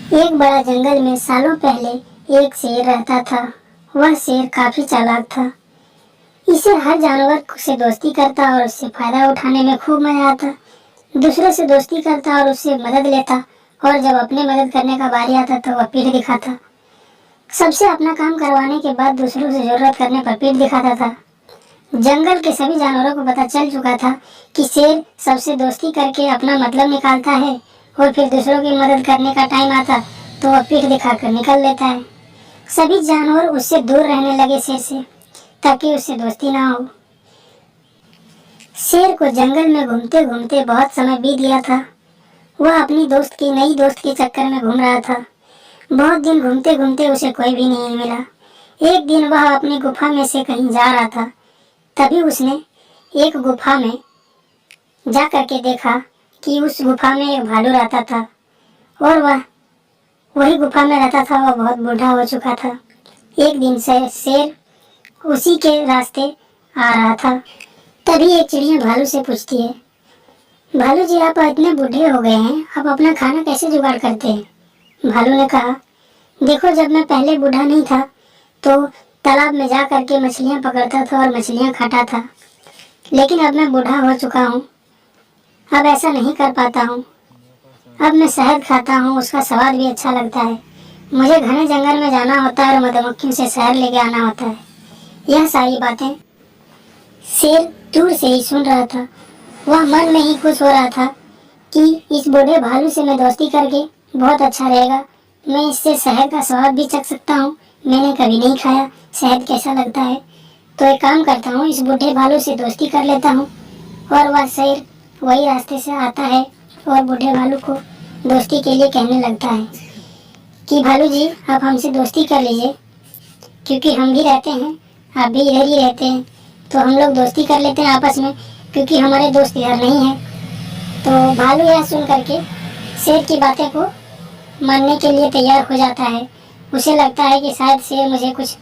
एक बड़ा जंगल में सालों पहले एक शेर रहता था। वह शेर काफी चालाक था। इसे हर जानवर से दोस्ती करता और उससे फायदा उठाने में खूब मजा आता। दूसरे से दोस्ती करता और उससे मदद लेता, और जब अपने मदद करने का बारी आता तो वह पीठ दिखाता। सबसे अपना काम करवाने के बाद दूसरों से जरूरत करने पर पीठ दिखाता था। जंगल के सभी जानवरों को पता चल चुका था कि शेर सबसे दोस्ती करके अपना मतलब निकालता है, और फिर दूसरों की मदद करने का टाइम आता तो वह पीठ दिखाकर निकल लेता है। सभी जानवर उससे दूर रहने लगे शेर से, ताकि उससे दोस्ती ना हो। शेर को जंगल में घूमते घूमते बहुत समय बीत गया था। वह अपनी नई दोस्त के चक्कर में घूम रहा था। बहुत दिन घूमते घूमते उसे कोई भी नहीं मिला। एक दिन वह अपनी गुफा में से कहीं जा रहा था। तभी उसने एक गुफा में जा करके देखा कि उस गुफा में एक भालू रहता था, और वह वही गुफा में रहता था। वह बहुत बूढ़ा हो चुका था। एक दिन से शेर उसी के रास्ते आ रहा था। तभी एक चिड़िया भालू से पूछती है, भालू जी, आप इतने बूढ़े हो गए हैं, आप अपना खाना कैसे जुगाड़ करते हैं? भालू ने कहा, देखो, जब मैं पहले बूढ़ा नहीं था तो तालाब में जा करके मछलियां पकड़ता था और मछलियां खाता था, लेकिन अब मैं बूढ़ा हो चुका हूँ, अब ऐसा नहीं कर पाता हूँ। अब मैं शहद खाता हूँ, उसका स्वाद भी अच्छा लगता है। मुझे घने जंगल में जाना होता है और मधुमक्खियों से शहद लेके आना होता है। यह सारी बातें शेर दूर से ही सुन रहा था। वह मन में ही खुश हो रहा था कि इस बूढ़े भालू से मैं दोस्ती करके बहुत अच्छा रहेगा। मैं इससे शहद का स्वाद भी चख सकता हूँ। मैंने कभी नहीं खाया शहद कैसा लगता है, तो एक काम करता हूँ, इस बूढ़े भालू से दोस्ती कर लेता हूँ। और वह शेर वही रास्ते से आता है और बूढ़े भालू को दोस्ती के लिए कहने लगता है कि भालू जी, आप हमसे दोस्ती कर लीजिए, क्योंकि हम भी रहते हैं, आप भी इधर ही रहते हैं, तो हम लोग दोस्ती कर लेते हैं आपस में, क्योंकि हमारे दोस्त इधर नहीं है। तो भालू यह सुन करके शेर की बातें को मानने के लिए तैयार हो जाता है। उसे लगता है कि शायद शेर मुझे कुछ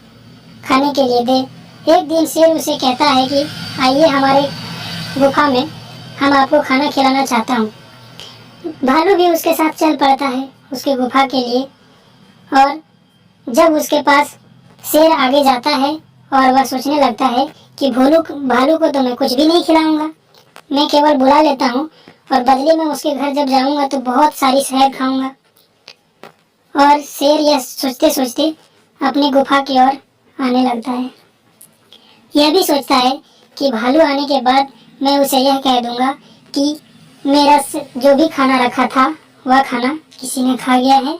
खाने के लिए दे। एक दिन शेर उसे कहता है कि आइए हमारे गुफा में, हम आपको खाना खिलाना चाहता हूँ। भालू भी उसके साथ चल पड़ता है उसके गुफा के लिए। और जब उसके पास शेर आगे जाता है और वह सोचने लगता है कि भालू को तो मैं कुछ भी नहीं खिलाऊंगा, मैं केवल बुला लेता हूँ और बदले में उसके घर जब जाऊंगा तो बहुत सारी शहद खाऊंगा। और शेर यह सोचते सोचते अपनी गुफा की ओर आने लगता है। यह भी सोचता है कि भालू आने के बाद मैं उसे यह कह दूंगा कि मेरा जो भी खाना रखा था वह खाना किसी ने खा गया है,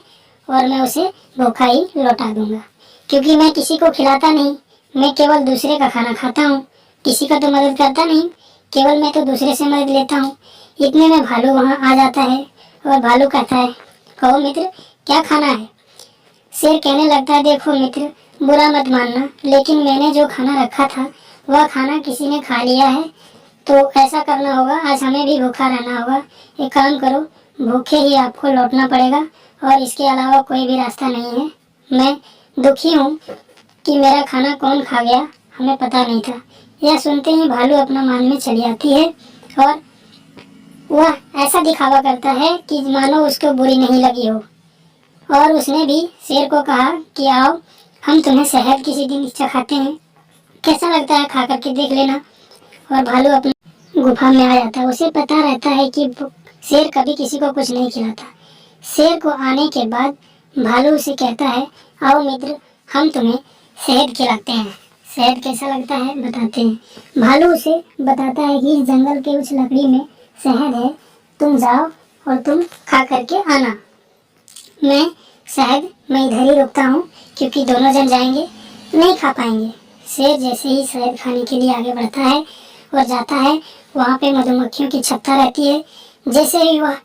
और मैं उसे भूखा ही लौटा दूंगा, क्योंकि मैं किसी को खिलाता नहीं, मैं केवल दूसरे का खाना खाता हूँ, किसी का तो मदद करता नहीं, केवल मैं तो दूसरे से मदद लेता हूँ। इतने में भालू वहाँ आ जाता है और भालू कहता है, कहो मित्र, क्या खाना है? शेर कहने लगता है, देखो मित्र, बुरा मत मानना, लेकिन मैंने जो खाना रखा था वह खाना किसी ने खा लिया है, तो ऐसा करना होगा, आज हमें भी भूखा रहना होगा। एक काम करो, भूखे ही आपको लौटना पड़ेगा, और इसके अलावा कोई भी रास्ता नहीं है। मैं दुखी हूँ कि मेरा खाना कौन खा गया, हमें पता नहीं था। यह सुनते ही भालू अपना मान में चली आती है, और वह ऐसा दिखावा करता है कि मानो उसको बुरी नहीं लगी हो। और उसने भी शेर को कहा कि आओ, हम तुम्हें शहद किसी दिन चखाते हैं, कैसा लगता है, खा करके देख लेना। और भालू अपनी गुफा में आ जाता है। उसे पता रहता है कि शेर कभी किसी को कुछ नहीं खिलाता। शेर को आने के बाद भालू उसे कहता है, आओ मित्र, हम तुम्हें शहद खिलाते हैं, शहद कैसा लगता है बताते हैं। भालू उसे बताता है कि इस जंगल के उस लकड़ी में शहद है, तुम जाओ और तुम खा करके आना। मैं इधर ही रुकता हूँ, क्योंकि दोनों जन जाएंगे नहीं खा पाएंगे। शेर जैसे ही शहद खाने के लिए आगे बढ़ता है और जाता है, वहाँ पे मधुमक्खियों की छत्ता रहती है। जैसे ही वह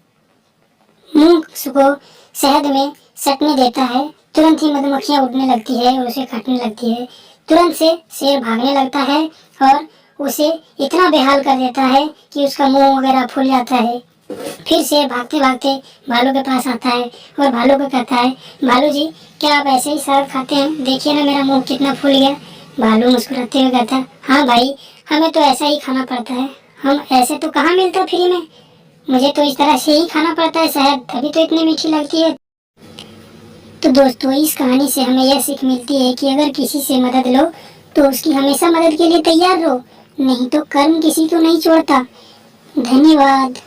मुंह को शहद में सटने देता है, तुरंत ही मधुमक्खियाँ उड़ने लगती है और उसे काटने लगती है। तुरंत से शेर भागने लगता है और उसे इतना बेहाल कर देता है कि उसका मुंह वगैरह फूल जाता है। फिर शेर भागते भागते भालू के पास आता है और भालू को कहता है, भालू जी, क्या आप ऐसे ही शहद खाते हैं? देखिए ना, मेरा मुंह कितना फूल गया। भालू मुस्कुराते हुए कहता है, हाँ भाई, हमें तो ऐसा ही खाना पड़ता है, हम ऐसे तो कहाँ मिलता फ्री में, मुझे तो इस तरह से ही खाना पड़ता है शहद, तभी तो इतनी मीठी लगती है। तो दोस्तों इस कहानी से हमें यह सीख मिलती है कि अगर किसी से मदद लो तो उसकी हमेशा मदद के लिए तैयार रहो, नहीं तो कर्म किसी को नहीं छोड़ता। धन्यवाद।